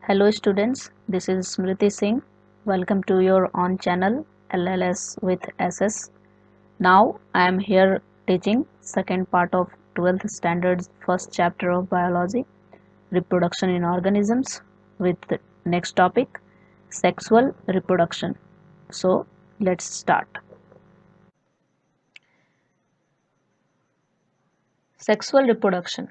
Hello students, this is Smriti Singh. Welcome to your own channel LLS with SS. Now I am here teaching second part of 12th standard's first chapter of biology, reproduction in organisms, with the next topic, sexual reproduction. So let's start. Sexual reproduction.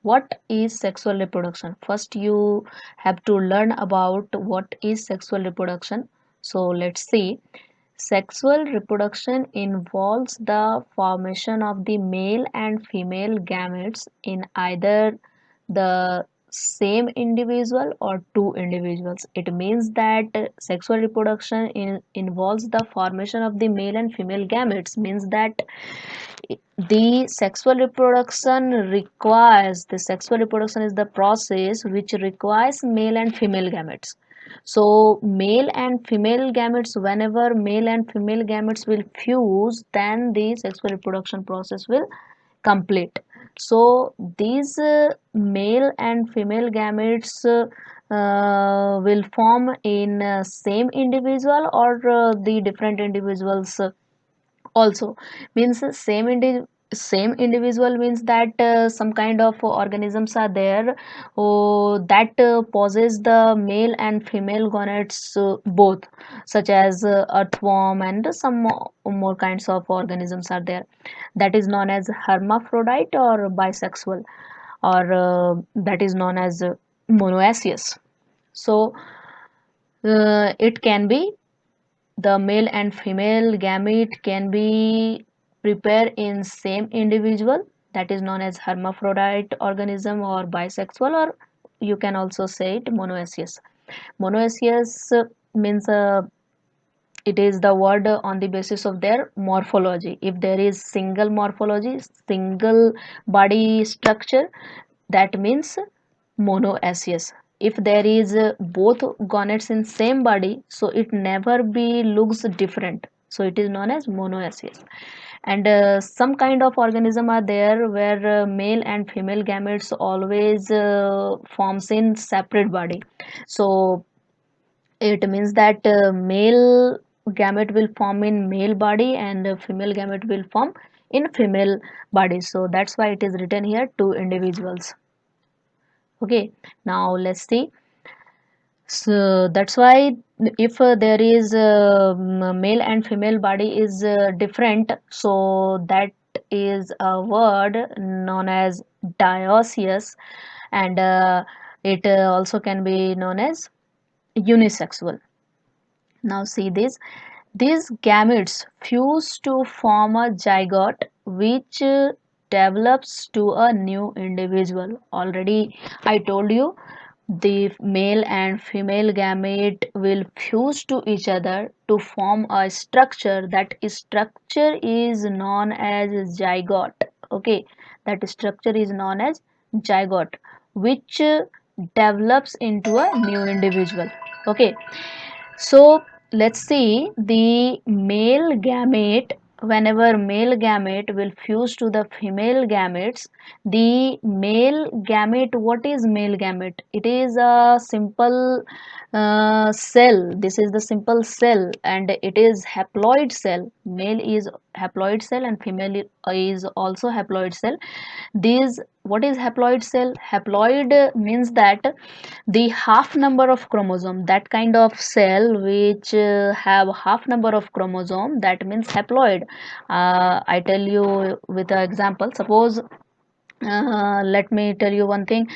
What is sexual reproduction? First you have to learn about what is sexual reproduction. So let's see. Sexual reproduction involves the formation of the male and female gametes in either the same individual or two individuals. It means that sexual reproduction involves the formation of the male and female gametes, means that the sexual reproduction is the process which requires male and female gametes. So male and female gametes, whenever male and female gametes will fuse, then the sexual reproduction process will complete. So these male and female gametes will form in same individual or the different individuals also, means same individual means that some kind of organisms are there that possess the male and female gonads both, such as earthworm and some more kinds of organisms are there, that is known as hermaphrodite or bisexual, or that is known as monoecious. So it can be the male and female gamete can be prepared in same individual, that is known as hermaphrodite organism or bisexual, or you can also say it monoecious. Monoecious means it is the word on the basis of their morphology. If there is single morphology, single body structure, that means monoecious. If there is both gonads in same body, so it never be looks different, so it is known as monoecious. And some kind of organism are there where male and female gametes always forms in separate body. So it means that male gamete will form in male body and female gamete will form in female body. So that's why it is written here two individuals. Okay, now let's see. So that's why if there is male and female body is different, so that is a word known as dioecious, and it also can be known as unisexual. Now see this. These gametes fuse to form a zygote which develops to a new individual. Already I told you the male and female gamete will fuse to each other to form a structure. That structure is known as zygote. Okay, that structure is known as zygote, which develops into a new individual. Okay, so let's see the male gamete. Whenever male gamete will fuse to the female gametes, the male gamete, what is male gamete? It is a simple cell. This is the simple cell and it is haploid cell. Male is haploid cell and female is also haploid cell. These, what is haploid cell? Haploid means that the half number of chromosome, that kind of cell which have half number of chromosome, that means haploid. I tell you with an example. Suppose let me tell you one thing.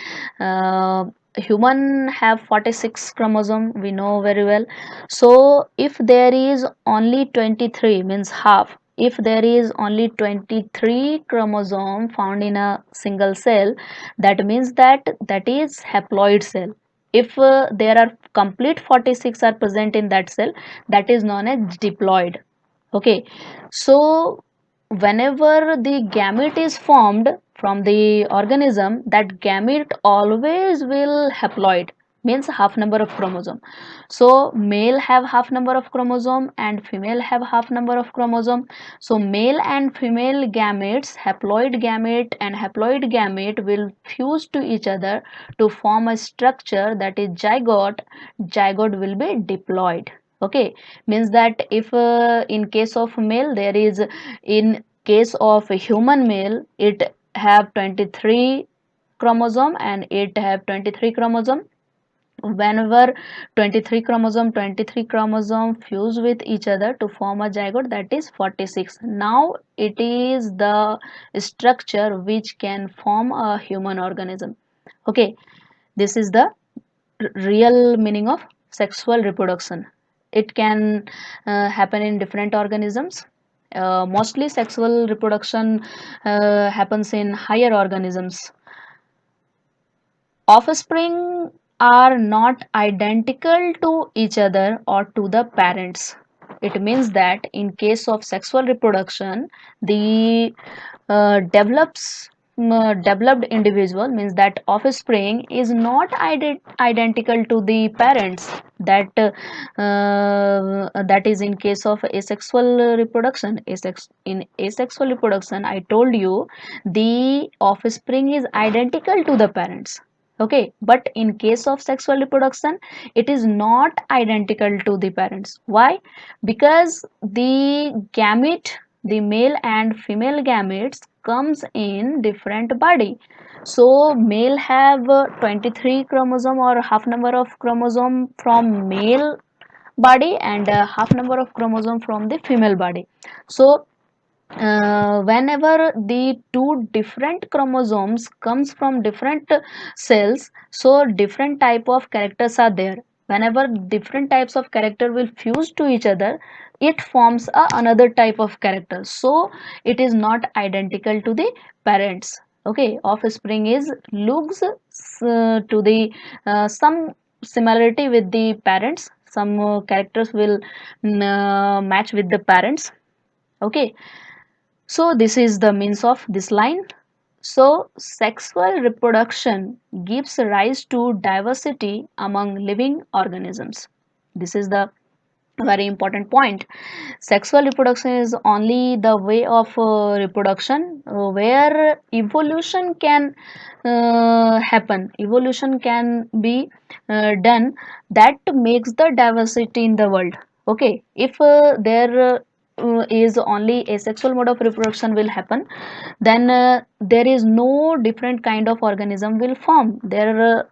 Human have 46 chromosome, we know very well. So if there is only 23, means half, if there is only 23 chromosome found in a single cell, that means that that is haploid cell. If there are complete 46 are present in that cell, that is known as diploid. Okay, so whenever the gamete is formed from the organism, that gamete always will haploid. means half number of chromosome. So male have half number of chromosome and female have half number of chromosome. So male and female gametes, haploid gamete and haploid gamete, will fuse to each other to form a structure that is zygote. Zygote will be diploid. Okay, means that if in case of male, there is, in case of a human male, it have 23 chromosome and it have 23 chromosome. Whenever 23 chromosome fuse with each other to form a zygote, that is 46. Now it is the structure which can form a human organism. Okay, this is the real meaning of sexual reproduction. It can happen in different organisms. Mostly sexual reproduction happens in higher organisms. Offspring are not identical to each other or to the parents. It means that in case of sexual reproduction, the developed individual, means that offspring is not identical to the parents. That is in case of asexual reproduction. In asexual reproduction, I told you, the offspring is identical to the parents. Okay, but in case of sexual reproduction, it is not identical to the parents. Why? Because the gamete, the male and female gametes, comes in different body. So male have 23 chromosome or half number of chromosome from male body and half number of chromosome from the female body. So whenever the two different chromosomes comes from different cells, so different type of characters are there. Whenever different types of character will fuse to each other, it forms another type of character. So it is not identical to the parents. Okay, offspring is looks to the some similarity with the parents. Some characters will match with the parents. Okay, so this is the means of this line. So sexual reproduction gives rise to diversity among living organisms. This is the very important point. Sexual reproduction is only the way of reproduction where evolution can happen. Evolution can be done, that makes the diversity in the world. Okay, if there is only asexual mode of reproduction will happen, then there is no different kind of organism will form. There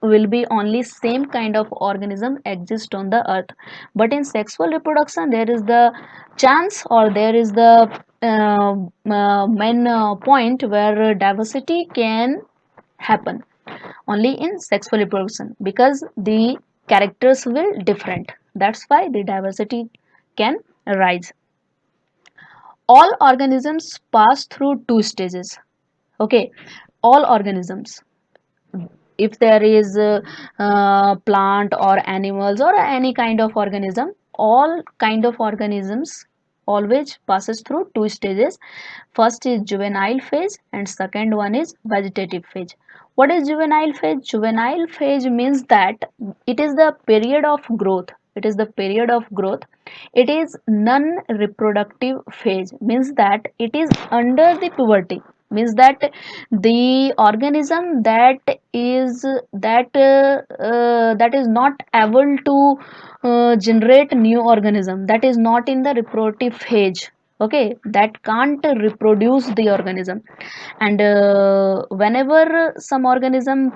will be only same kind of organism exist on the earth. But in sexual reproduction, there is the chance, or there is the main point where diversity can happen only in sexual reproduction, because the characters will different. That's why the diversity can arise. All organisms pass through two stages. Okay, all organisms, if there is plant or animals or any kind of organism, all kind of organisms always passes through two stages. First is juvenile phase and second one is vegetative phase. What is juvenile phase? Juvenile phase means that it is the period of growth. It is the period of growth. It is non-reproductive phase, means that it is under the puberty. Means that the organism that is not able to generate new organism, that is not in the reproductive phase. Okay, that can't reproduce the organism. And whenever some organism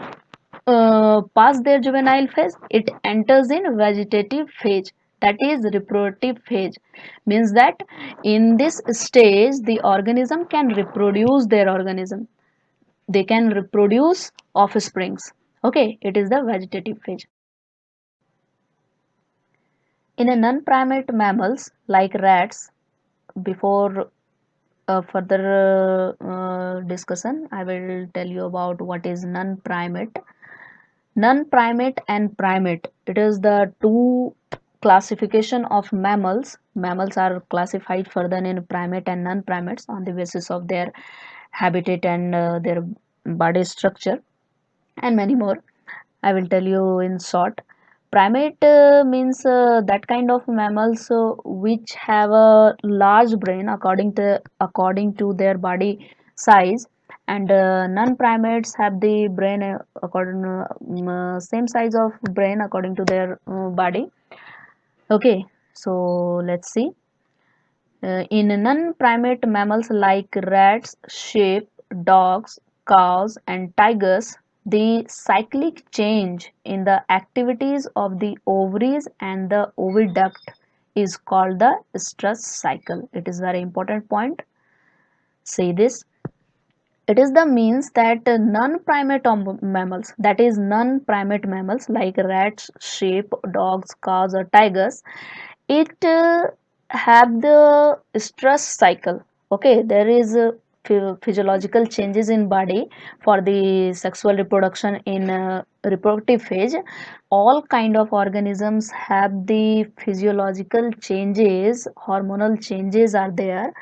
pass their juvenile phase, it enters in vegetative phase, that is reproductive phase. Means that in this stage the organism can reproduce their organism, they can reproduce offsprings. Okay, it is the vegetative phase. In a non-primate mammals like rats, before further discussion, I will tell you about what is non-primate. Non-primate and primate, it is the two classification of mammals. Mammals are classified further in primate and non-primates on the basis of their habitat and their body structure and many more. I will tell you in short. Primate means that kind of mammals which have a large brain according to their body size, and non-primates have the brain same size of brain according to their body. Okay, so let's see. In non-primate mammals like rats, sheep, dogs, cows, and tigers, the cyclic change in the activities of the ovaries and the oviduct is called the stress cycle. It is very important point. Say this. It is the means that non-primate mammals, that is non-primate mammals like rats, sheep, dogs, cows, or tigers, it have the stress cycle. Okay, there is physiological changes in body for the sexual reproduction in reproductive phase. All kind of organisms have the physiological changes, hormonal changes are there.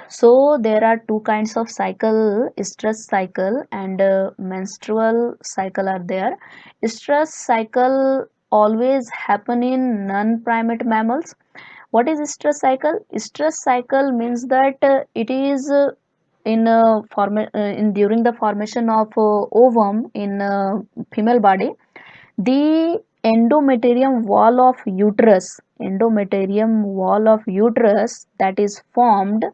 So there are two kinds of cycle, stress cycle and menstrual cycle are there. Stress cycle always happen in non-primate mammals. What is stress cycle? Stress cycle means that it is in during the formation of ovum in female body, the endometrium wall of uterus that is formed.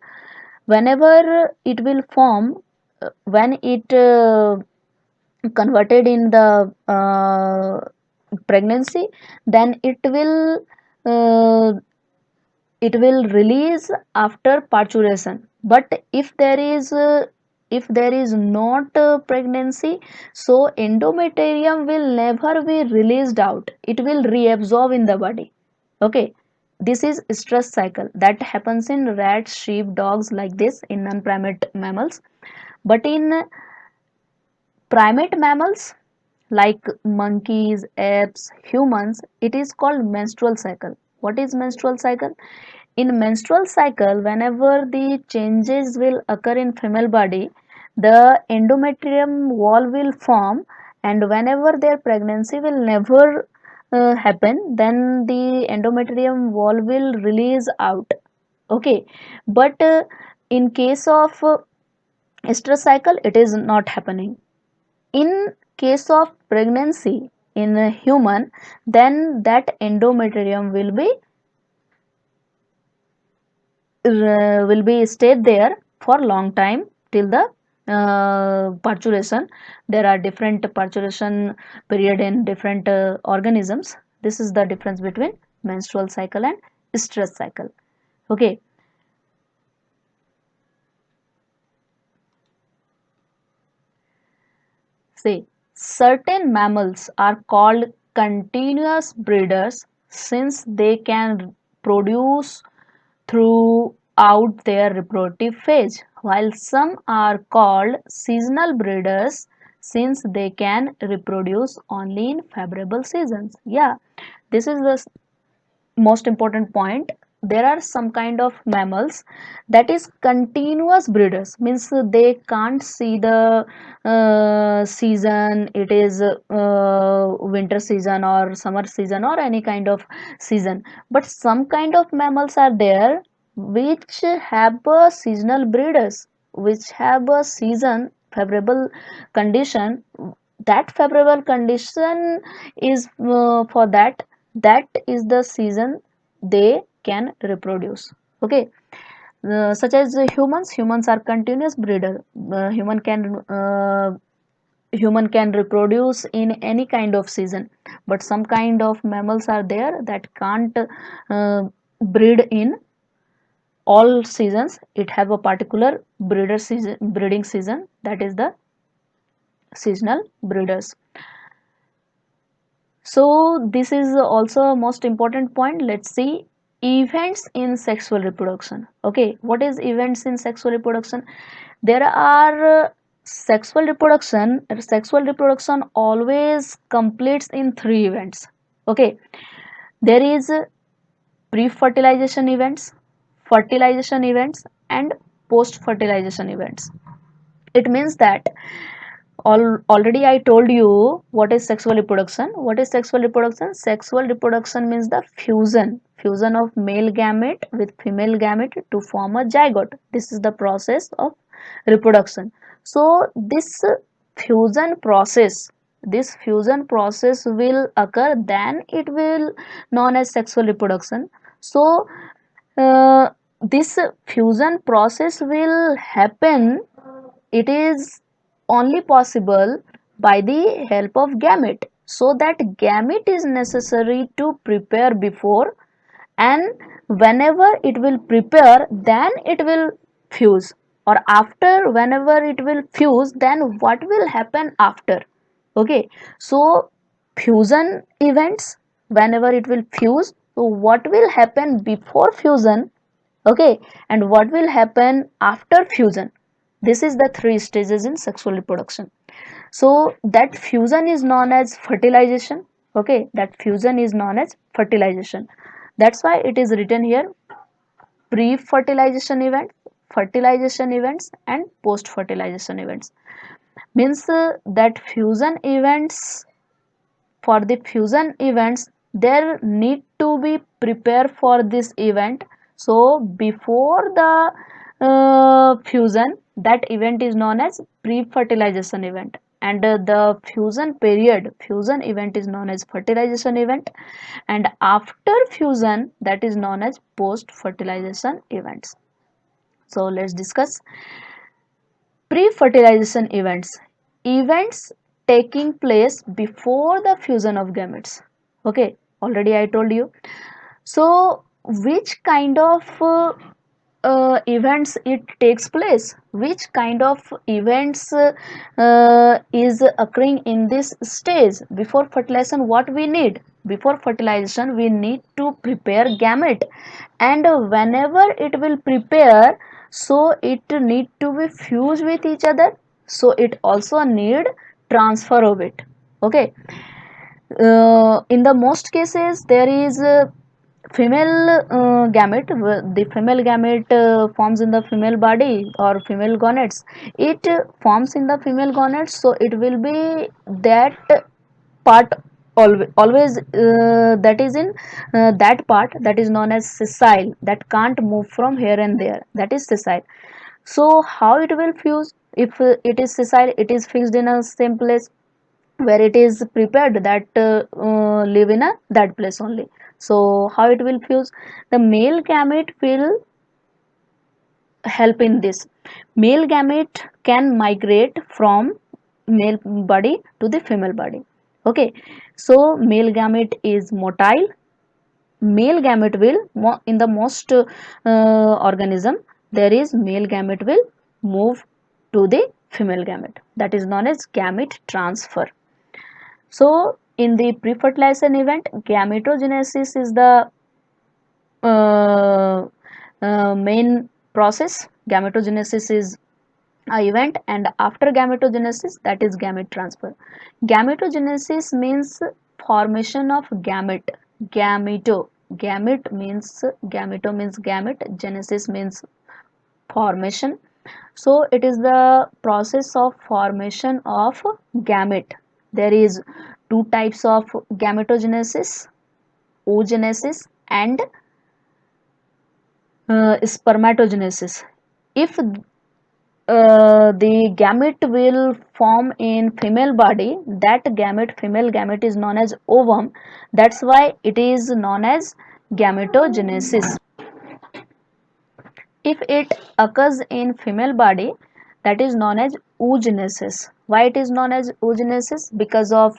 Whenever it will form, when it converted in the pregnancy, then uh, it will release after parturition. But if there is not pregnancy, so endometrium will never be released out, it will reabsorb in the body. Okay, this is stress cycle that happens in rats, sheep, dogs, like this in non-primate mammals. But in primate mammals like monkeys, apes, humans, it is called menstrual cycle. What is menstrual cycle? In menstrual cycle, whenever the changes will occur in female body, the endometrium wall will form, and whenever their pregnancy will never happen, then the endometrium wall will release out. Okay, but in case of stress cycle, it is not happening. In case of pregnancy in a human, then that endometrium will be stayed there for long time till the parturition. There are different parturition period in different organisms. This is the difference between menstrual cycle and stress cycle. Okay, say certain mammals are called continuous breeders since they can produce throughout their reproductive phase, while some are called seasonal breeders since they can reproduce only in favorable seasons. Yeah, this is the most important point. There are some kind of mammals that is continuous breeders, means they can't see the season, it is winter season or summer season or any kind of season. But some kind of mammals are there which have a seasonal breeders, which have a season favorable condition. That favorable condition is for that is the season they can reproduce. Okay, such as humans are continuous breeder. Human can reproduce in any kind of season, but some kind of mammals are there that can't breed in all seasons. It have a particular breeding season, that is the seasonal breeders. So this is also a most important point. Let's see events in sexual reproduction. Okay, what is events in sexual reproduction? There are sexual reproduction always completes in three events. Okay, there is pre-fertilization events, fertilization events, and post-fertilization events. It means that Already I told you what is sexual reproduction. What is sexual reproduction? Sexual reproduction means the fusion of male gamete with female gamete to form a zygote. This is the process of reproduction. So fusion process this fusion process will occur, then it will known as sexual reproduction. So uh, this fusion process will happen, it is only possible by the help of gamete. So that gamete is necessary to prepare before, and whenever it will prepare, then it will fuse, or after whenever it will fuse, then what will happen after. Okay, so fusion events, whenever it will fuse, so what will happen before fusion, okay, and what will happen after fusion. This is the three stages in sexual reproduction. So that fusion is known as fertilization. Okay, that fusion is known as fertilization. That's why it is written here: pre-fertilization events, fertilization events, and post-fertilization events. Means that fusion events, for the fusion events, there need to be prepared for this event. So before the fusion, that event is known as pre-fertilization event, and the fusion event is known as fertilization event, and after fusion, that is known as post-fertilization events. So let's discuss pre-fertilization events. Events taking place before the fusion of gametes. Okay, already I told you. So which kind of events it takes place? Which kind of events is occurring in this stage? Before fertilization, what we need? Before fertilization, we need to prepare gamete, and whenever it will prepare, so it need to be fused with each other, so it also need transfer of it. Okay, in the most cases there is female gamete. The female gamete forms in the female body or female gonads. It forms in the female gonads, so it will be that part always that is in that part that is known as sessile, that can't move from here and there, that is sessile. So how it will fuse? If it is sessile, it is fixed in a same place where it is prepared, that live in a that place only. So how it will fuse? The male gamete will help in this. Male gamete can migrate from male body to the female body. Okay, so male gamete is motile. Male gamete will in the most organism, there is male gamete will move to the female gamete, that is known as gamete transfer. So in the pre-fertilization event, gametogenesis is the uh, main process. Gametogenesis is a event, and after gametogenesis, that is gamete transfer. Gametogenesis means formation of gamete. Gameto, gamete means gameto means gamete. Genesis means formation. So it is the process of formation of gamete. There is two types of gametogenesis: oogenesis and spermatogenesis. If the gamete will form in female body, that gamete, female gamete, is known as ovum. That's why it is known as gametogenesis. If it occurs in female body, that is known as oogenesis. Why it is known as oogenesis? Because of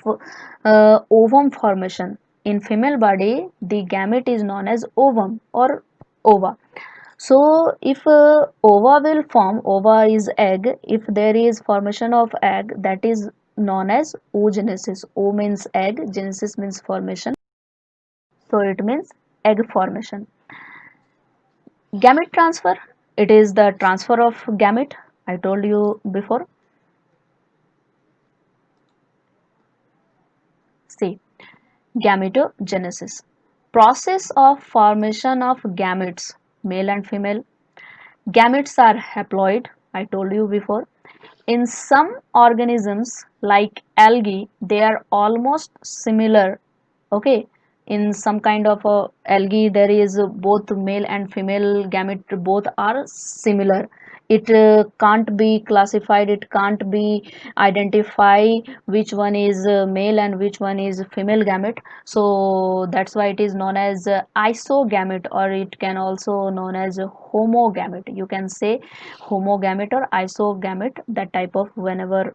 ovum formation. In female body, the gamete is known as ovum or ova. So if ova will form, ova is egg, if there is formation of egg, that is known as oogenesis. O means egg, genesis means formation. So it means egg formation. Gamete transfer, it is the transfer of gamete. I told you before. See, gametogenesis, process of formation of gametes, male and female. Gametes are haploid, I told you before. In some organisms like algae, they are almost similar. Okay, in some kind of algae, there is both male and female gamete, both are similar. It can't be classified, it can't be identify which one is male and which one is female gamete. So that's why it is known as isogamete, or it can also known as homogamete. You can say homogamete or isogamete, that type of, whenever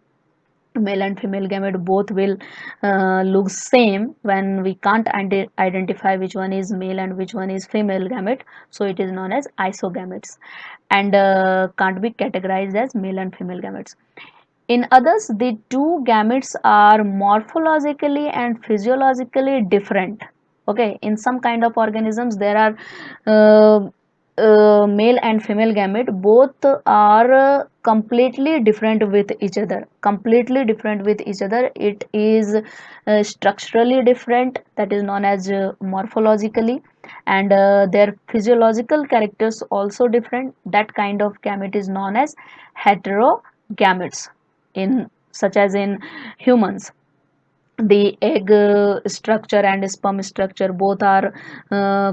male and female gamete both will look same, when we can't identify which one is male and which one is female gamete, so it is known as isogametes, and can't be categorized as male and female gametes. In others, the two gametes are morphologically and physiologically different. Okay, in some kind of organisms there are uh, male and female gamete, both are completely different with each other, completely different with each other. It is structurally different, that is known as morphologically, and their physiological characters also different. That kind of gamete is known as heterogametes. In such as in humans, the egg structure and sperm structure both are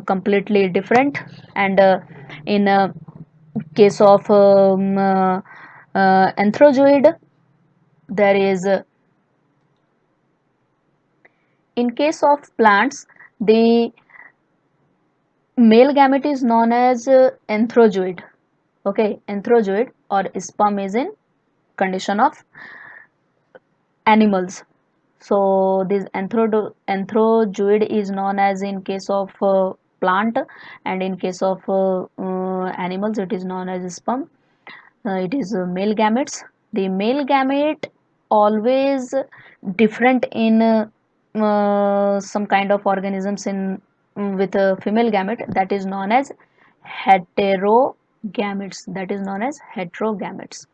completely different, and in case of anthrozoid, there is in case of plants, the male gamete is known as anthrozoid. Okay, anthrozoid, or sperm is in condition of animals. So this anthrozoid is known as in case of plant, and in case of animals it is known as sperm. It is male gametes. The male gamete always different in some kind of organisms in with a female gamete, that is known as heterogametes, that is known as heterogametes.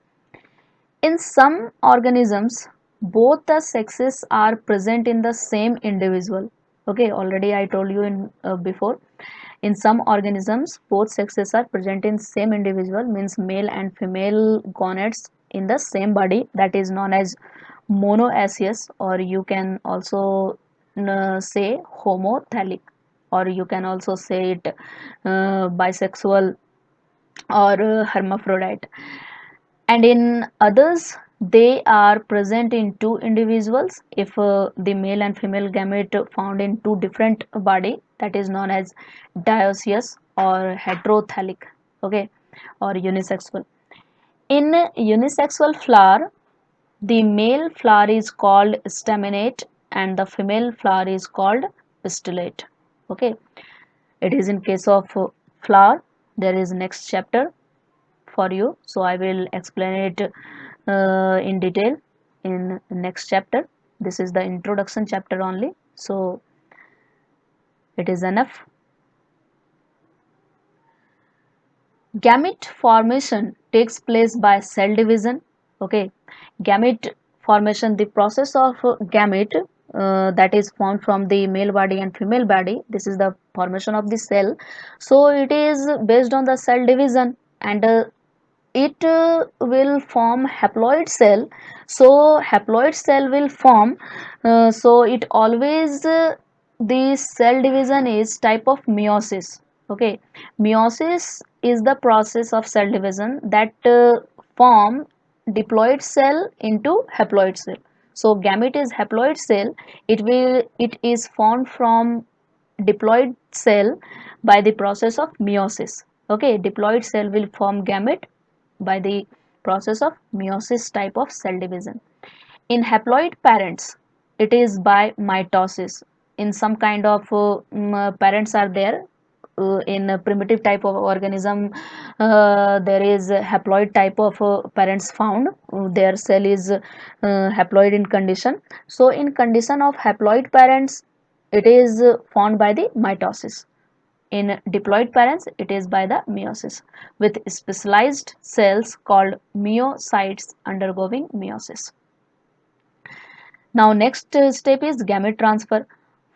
In some organisms, both the sexes are present in the same individual. Okay, already I told you in before. In some organisms, both sexes are present in same individual, means male and female gonads in the same body. That is known as monoecious, or you can also say homothallic, or you can also say it bisexual or hermaphrodite. And in others, they are present in two individuals. If the male and female gamete found in two different body, that is known as dioecious or heterothallic. Okay, or unisexual. In unisexual flower, the male flower is called staminate and the female flower is called pistillate. Okay, it is in case of flower. There is next chapter for you, so I will explain it in detail in next chapter. This is the introduction chapter only, so it is enough. Gamete formation takes place by cell division. Okay, gamete formation, the process of gamete that is formed from the male body and female body, this is the formation of the cell. So it is based on the cell division, and it will form haploid cell. So haploid cell will form, so it always the cell division is type of meiosis. Okay, meiosis is the process of cell division that form diploid cell into haploid cell. So gamete is haploid cell. It is formed from diploid cell by the process of meiosis. Okay, diploid cell will form gamete by the process of meiosis type of cell division. In haploid parents, it is by mitosis. In some kind of parents are there. In a primitive type of organism, there is a haploid type of parents found. Their cell is haploid in condition. So in condition of haploid parents, it is formed by the mitosis. In diploid parents, it is by the meiosis, with specialized cells called meiocytes undergoing meiosis. Now next step is gamete transfer.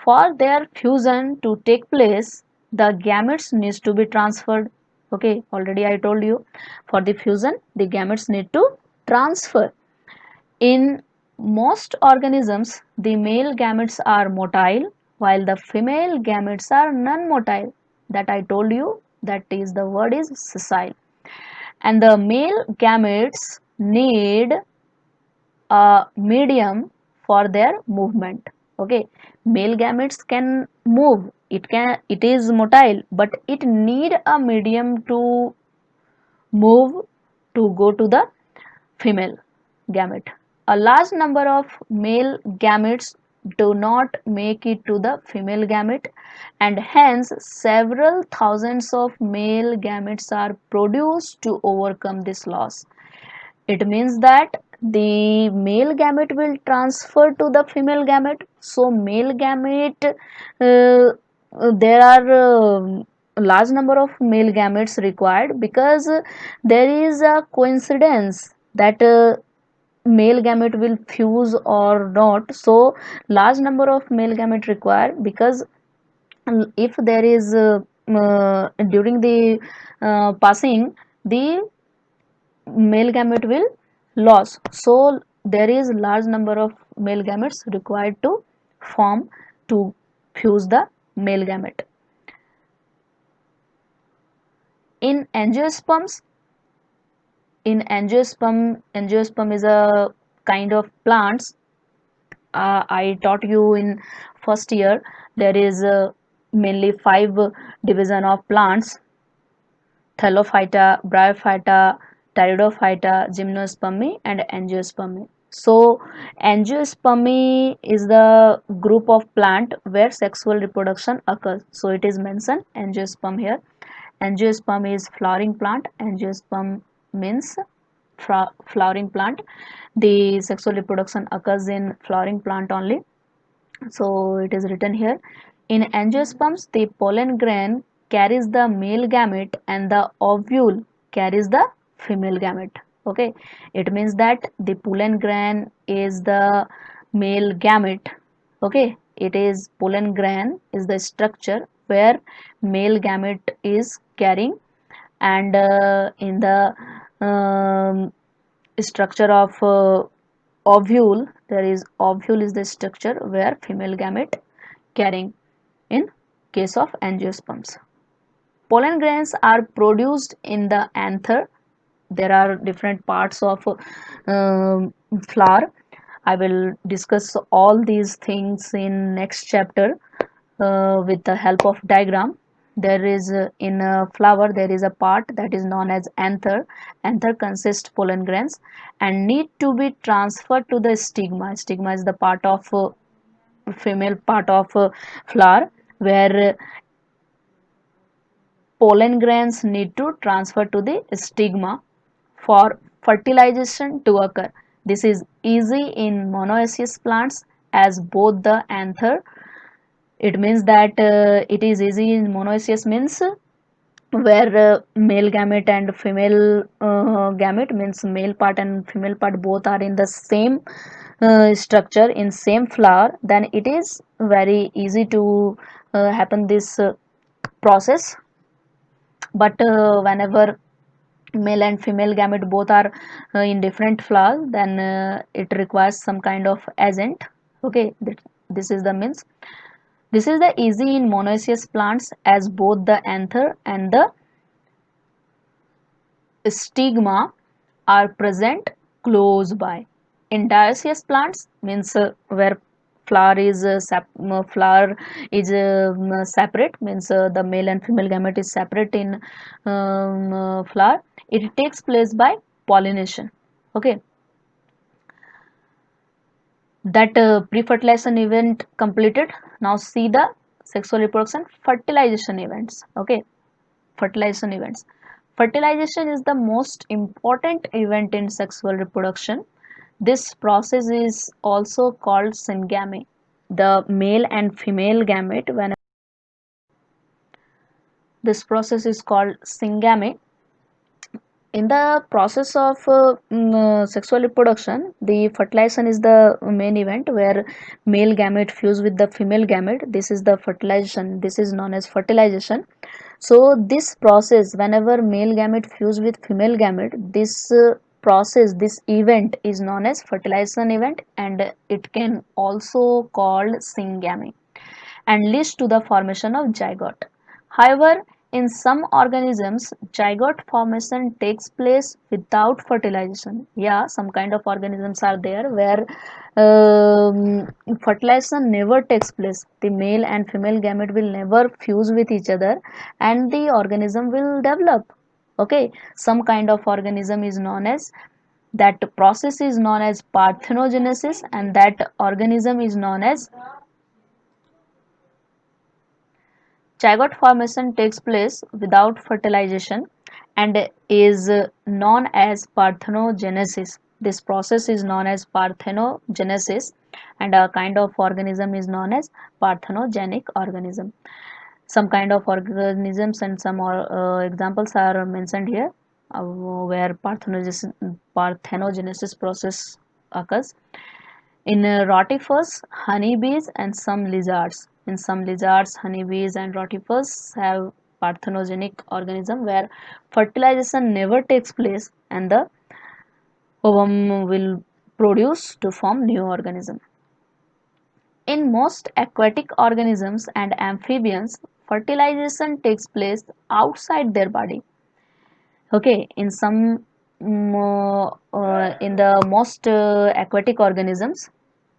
For their fusion to take place, the gametes needs to be transferred. Okay, already I told you, for the fusion the gametes need to transfer. In most organisms, the male gametes are motile while the female gametes are non-motile. That I told you, that is the word is sessile. And the male gametes need a medium for their movement. Okay, male gametes can move. It is motile, but it need a medium to move to go to the female gamete. A large number of male gametes do not make it to the female gamete, and hence several thousands of male gametes are produced to overcome this loss. It means that the male gamete will transfer to the female gamete. So male gamete, there are large number of male gametes required, because there is a coincidence that male gamete will fuse or not. So large number of male gamete required, because if there is during the passing, the male gamete will lose. So there is large number of male gametes required to form, to fuse the male gamete. In angiosperms, angiosperm is a kind of plants. I taught you in first year. There is mainly five division of plants: Thallophyta, Bryophyta, Pteridophyta, Gymnospermy, and Angiospermy. So, Angiospermy is the group of plant where sexual reproduction occurs. So, it is mentioned Angiosperm here. Angiosperm is flowering plant. Angiosperm means flowering plant. The sexual reproduction occurs in flowering plant only. So it is written here, in angiosperms the pollen grain carries the male gamete and the ovule carries the female gamete. Okay, it means that the pollen grain is the male gamete. Okay, it is pollen grain is the structure where male gamete is carrying, and in the structure of ovule is the structure where female gamete carrying in case of angiosperms. Pollen grains are produced in the anther. There are different parts of flower. I will discuss all these things in next chapter with the help of diagram. There is in a flower there is a part that is known as anther. Anther consists pollen grains and need to be transferred to the stigma. Stigma is the part of female part of flower, where pollen grains need to transfer to the stigma for fertilization to occur. This is easy in monoecious plants, as both the anther, it means that it is easy in monoecious means where male gamete and female gamete, means male part and female part both are in the same structure in same flower, then it is very easy to happen this process. But whenever male and female gamete both are in different flowers, then it requires some kind of agent. Okay, this is the means. This is the easy in monoecious plants, as both the anther and the stigma are present close by. In dioecious plants, means where flower is separate, means the male and female gamete is separate in flower. It takes place by pollination. Okay, that pre-fertilization event completed. Now see the sexual reproduction fertilization events. Okay, fertilization events. Fertilization is the most important event in sexual reproduction. This process is also called syngamy. The male and female gamete, when this process is called syngamy. In the process of sexual reproduction, the fertilization is the main event, where male gamete fuse with the female gamete. This is the fertilization. This is known as fertilization. So this process, whenever male gamete fuse with female gamete, this process, this event is known as fertilization event, and it can also called syngamy, and leads to the formation of zygote. However, in some organisms, zygote formation takes place without fertilization. Yeah, some kind of organisms are there where fertilization never takes place. The male and female gamete will never fuse with each other, and the organism will develop. Okay, some kind of organism is known as, that process is known as parthenogenesis, and that organism is known as, zygote formation takes place without fertilization and is known as parthenogenesis. This process is known as parthenogenesis, and a kind of organism is known as parthenogenic organism. Some kind of organisms and some examples are mentioned here, where parthenogenesis process occurs in rotifers, honeybees, and some lizards. In some lizards, honeybees, and rotifers have parthenogenic organism where fertilization never takes place, and the ovum will produce to form new organism. In most aquatic organisms and amphibians, fertilization takes place outside their body. Okay, in some in the most aquatic organisms,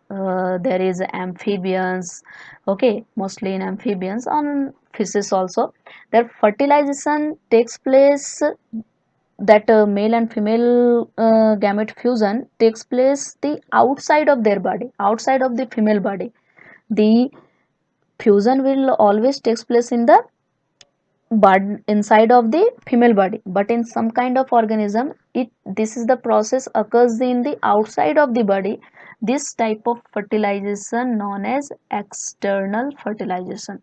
there is amphibians. Okay, mostly in amphibians, on fishes also, their fertilization takes place, that male and female gamete fusion takes place the outside of their body, outside of the female body. The fusion will always takes place in the but inside of the female body, but in some kind of organism, it this is the process occurs in the outside of the body. This type of fertilization known as external fertilization.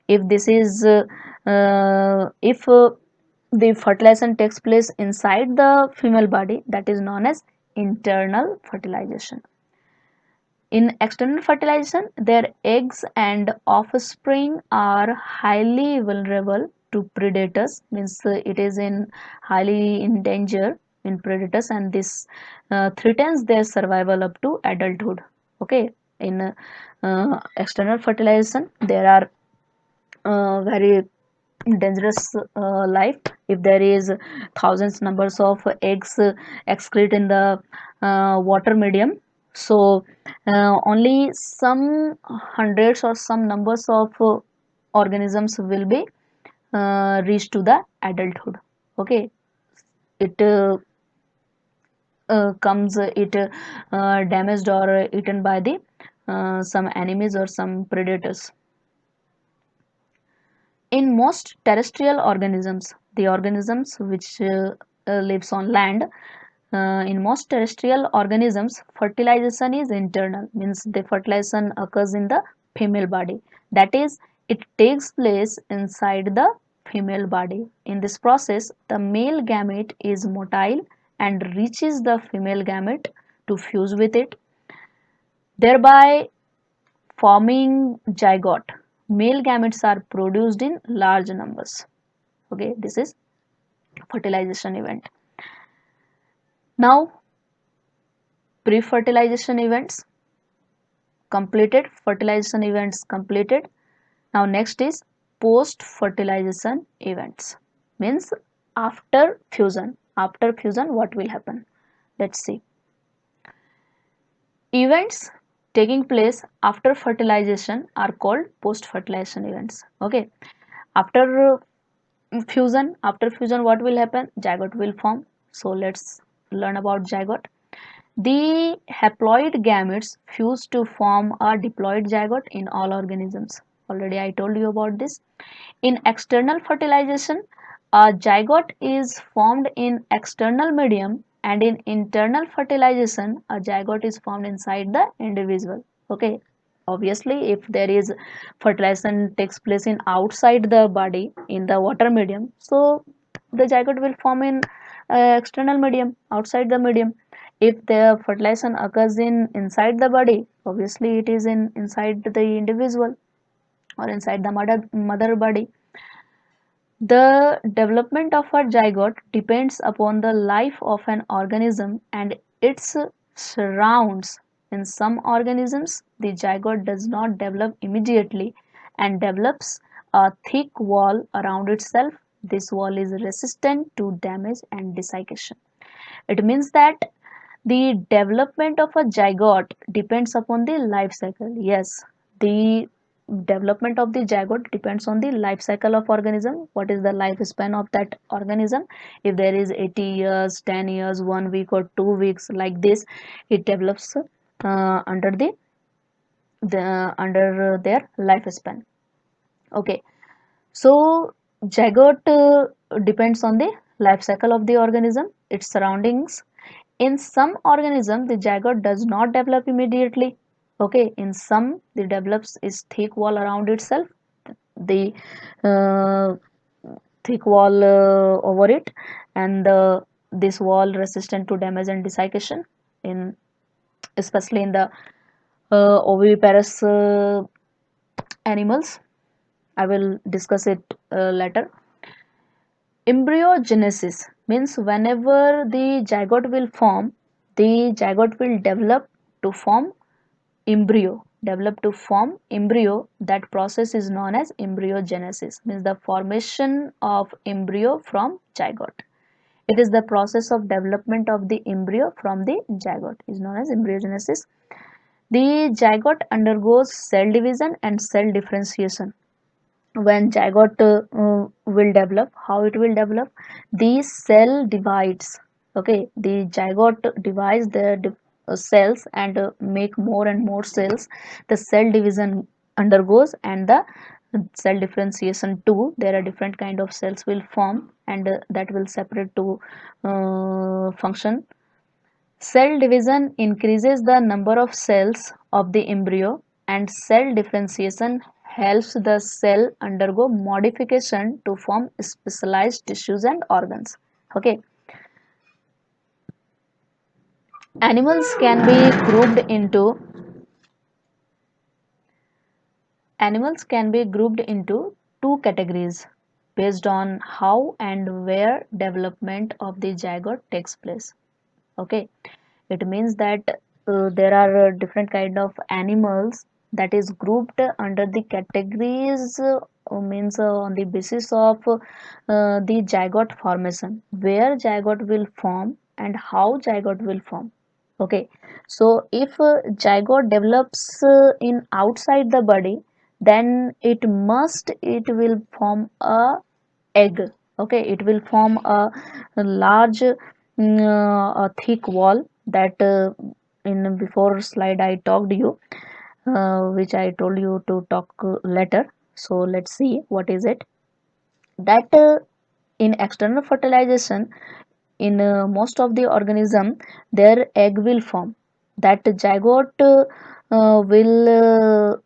If this is if the fertilization takes place inside the female body, that is known as internal fertilization. In external fertilization, their eggs and offspring are highly vulnerable to predators, means it is in highly in danger in predators, and this threatens their survival up to adulthood. Okay, in external fertilization, there are very dangerous life. If there is thousands numbers of eggs excrete in the water medium, so only some hundreds or some numbers of organisms will be reached to the adulthood. Okay, it comes it damaged or eaten by the some enemies or some predators. In most terrestrial organisms, the organisms which lives on land, in most terrestrial organisms, fertilization is internal, means the fertilization occurs in the female body. That is, it takes place inside the female body. In this process, the male gamete is motile and reaches the female gamete to fuse with it, thereby forming zygote. Male gametes are produced in large numbers. Okay, this is fertilization event. Now, pre-fertilization events completed, fertilization events completed. Now next is post-fertilization events, means after fusion. After fusion, what will happen? Let's see. Events taking place after fertilization are called post-fertilization events. Okay, after after fusion, what will happen? Zygote will form. So let's learn about zygote. The haploid gametes fuse to form a diploid zygote in all organisms. Already I told you about this. In external fertilization, a zygote is formed in external medium, and in internal fertilization, a zygote is formed inside the individual. Okay, obviously, if there is fertilization takes place in outside the body in the water medium, so the zygote will form in external medium, outside the medium. If the fertilization occurs in inside the body, obviously it is in inside the individual or inside the mother body. The development of a zygote depends upon the life of an organism and its surrounds. In some organisms, the zygote does not develop immediately and develops a thick wall around itself. This wall is resistant to damage and desiccation. It means that the development of a zygote depends upon the life cycle. Yes, the development of the zygote depends on the life cycle of organism. What is the lifespan of that organism? If there is 80 years, 10 years, 1 week or 2 weeks, like this, it develops under under their lifespan. Okay, so zygote depends on the life cycle of the organism, its surroundings. In some organisms, the zygote does not develop immediately. Okay, in some, it develops its thick wall around itself, the uh, thick wall over it, and this wall resistant to damage and desiccation, in especially in the oviparous animals. I will discuss it later. Embryogenesis means whenever the zygote will form, the zygote will develop to form embryo. That process is known as embryogenesis, means the formation of embryo from zygote. It is the process of development of the embryo from the zygote is known as embryogenesis. The zygote undergoes cell division and cell differentiation. When zygote will develop, how it will develop? The cell divides. Okay, the zygote divides the cells and make more and more cells. The cell division undergoes and the cell differentiation too. There are different kind of cells will form and that will separate to function. Cell division increases the number of cells of the embryo, and cell differentiation helps the cell undergo modification to form specialized tissues and organs. Okay, animals can be grouped into animals can be grouped into two categories based on how and where development of the zygote takes place. Okay, it means that there are different kind of animals that is grouped under the categories, means on the basis of the zygote formation, where zygote will form and how zygote will form. Okay, so if zygote develops in outside the body, then it will form a egg. Okay, it will form a large a thick wall that in before slide I talked you, which I told you to talk later. So let's see what is it. That in external fertilization, in most of the organism, their egg will form. That zygote will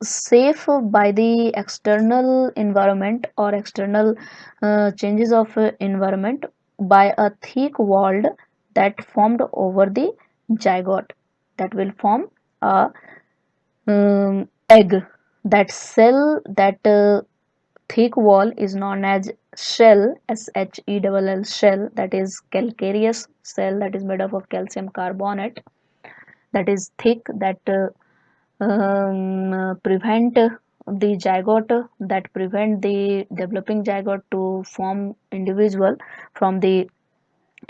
safe by the external environment or external changes of environment by a thick wall that formed over the zygote, that will form a egg. That cell, that thick wall is known as shell, shell shell, that is calcareous cell, that is made up of calcium carbonate, that is thick, that prevent the zygote, that prevent the developing zygote to form individual from the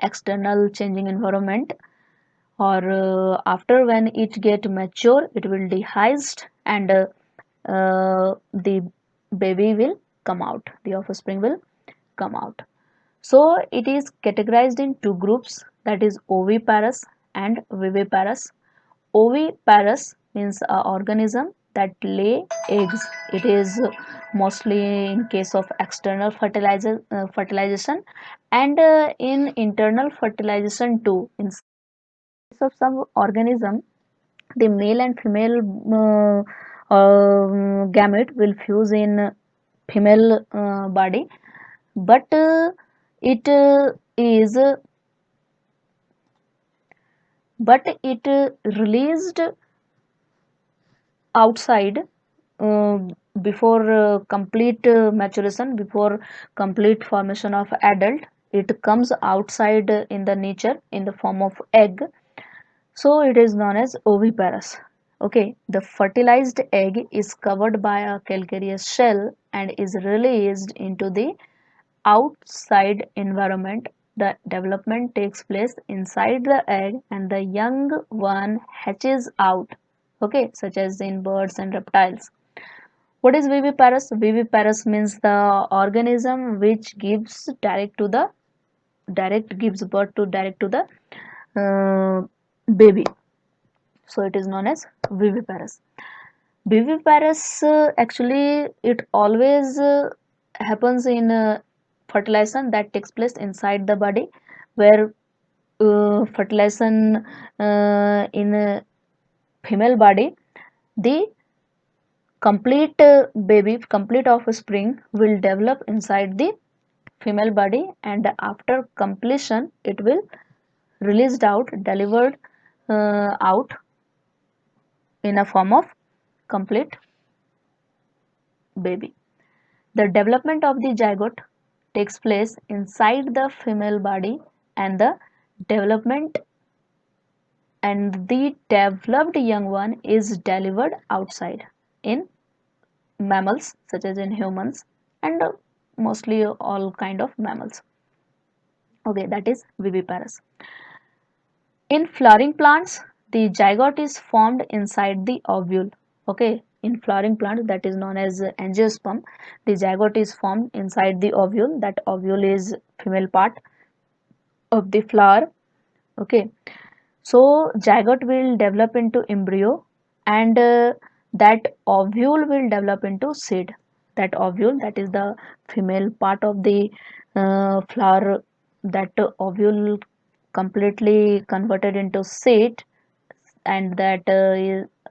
external changing environment, or after when it get mature it will dehisced and the baby will come out, the offspring will come out. So it is categorized in two groups, that is oviparous and viviparous. Oviparous means a organism that lay eggs. It is mostly in case of external fertilization and in internal fertilization too. In case of some organism, the male and female gamete will fuse in female body, but it is but it released outside uh, before complete maturation, before complete formation of adult, it comes outside in the nature in the form of egg. So it is known as oviparous. Okay, the fertilized egg is covered by a calcareous shell and is released into the outside environment. The development takes place inside the egg and the young one hatches out. Okay, such as in birds and reptiles. What is viviparous? Viviparous means the organism which gives birth to direct to the baby. So it is known as viviparous. Viviparous, actually it always happens in fertilization that takes place inside the body, where fertilization in a female body, the complete offspring will develop inside the female body, and after completion it will released out, delivered out in a form of complete baby. The development of the zygote takes place inside the female body, and development the developed young one is delivered outside in mammals such as in humans and mostly all kind of mammals. Okay, that is viviparous. In flowering plants, the zygote is formed inside the ovule. Okay, in flowering plants, that is known as angiosperm, the zygote is formed inside the ovule. That ovule is female part of the flower. Okay, so zygote will develop into embryo, and that ovule will develop into seed. That ovule, that is the female part of the flower, that ovule completely converted into seed, and that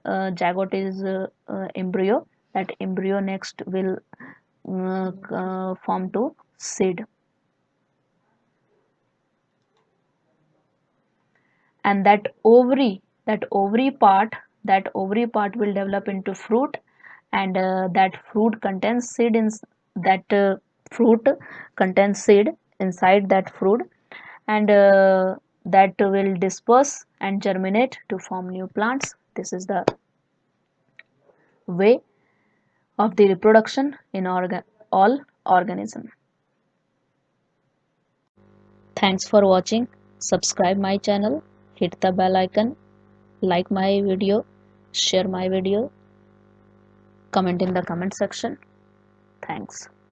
zygote is embryo. That embryo next will form to seed, and that ovary part will develop into fruit, and that fruit contains seed in that fruit contains seed inside that fruit, and that will disperse and germinate to form new plants. This is the way of the reproduction in all organism. Thanks for watching. Subscribe my channel, hit the bell icon, like my video, share my video, comment in the comment section. Thanks.